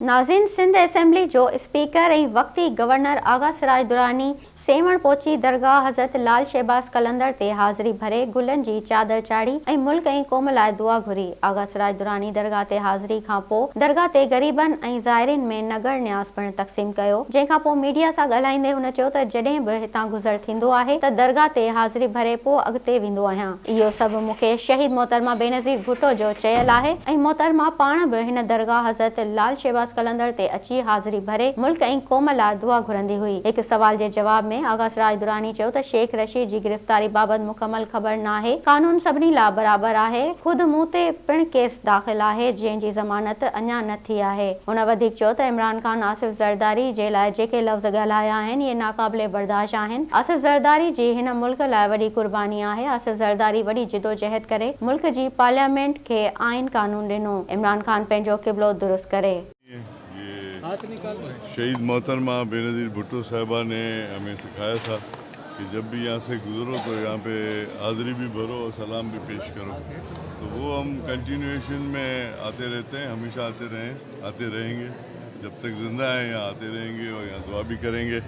नाज़रीन, सिंध असेंबली जो स्पीकर ऐं वक़्ती गवर्नर आगा सिराज दुरानी सेवण पहुची दरगाह हज़रत लाल शहबाज़ कलंदर ते हाज़िरी भरे गुलनि जी चादर चाढ़ी ऐं मुल्क ऐं क़ौम लाइ दुआ घुरी। आगा सिराज दुरानी दरगाह ते हाज़िरी खां पोइ दरगाह ते ग़रीबनि ऐं ज़ाइरीन में नगर न्यास पिणु तक़सीम कयो, जंहिंखां पोइ मीडिया सां ॻाल्हाईंदे हुन चयो त जॾहिं बि हितां गुज़र थींदो आहे त दरगाह ते हाज़िरी भरे पोइ अॻिते वेंदो आहियां। इहो सभु मूंखे शहीद मोहतरमा बेनज़ीर भुट्टो जो चयल आहे ऐं मोहतरमा पाण बि हिन दरगाह हज़रत लाल शहबाज़ कलंदर ते अची हाज़िरी भरे मुल्क ऐं क़ौम लाइ दुआ घुरंदी हुई। हिकु सवाल जे जवाब में आगा सिराज दुरानी चयो त शेख रशीद जी गिरफ़्तारी बाबति मुकमल ख़बर नाहे। कानून सभिनी लाइ बराबर आहे। ख़ुदि मूं ते पिणु केस दाख़िल आहे जंहिंजी ज़मानत अञा न थी आहे। हुन वधीक चयो त इमरान ख़ान आसिफ ज़रदारी जे लाइ जेके लफ़्ज़ ॻाल्हाया आहिनि इहे नाक़ाबिले बर्दाश्त आहिनि। आसिफ ज़रदारी जी हिन मुल्क लाइ वॾी क़ुर्बानी आहे। आसिफ ज़रदारी वॾी जिदोजहद करे मुल्क जी पार्लियामेंट खे आइन कानून ॾिनो। इमरान ख़ान पंहिंजो क़िबलो दुरुस्त करे। शहीद मोहतरमा बेनज़ीर भुट्टो साहिबा ने हमें सिखाया था कि जब भी यहाँ से गुजरो तो यहाँ पे हाज़िरी भी भरो और सलाम भी पेश करो। तो वो हम कंटिन्यूएशन में आते रहते हैं, हमेशा आते रहेंगे। जब तक ज़िंदा हैं यहाँ आते रहेंगे और यहाँ दुआ भी करेंगे।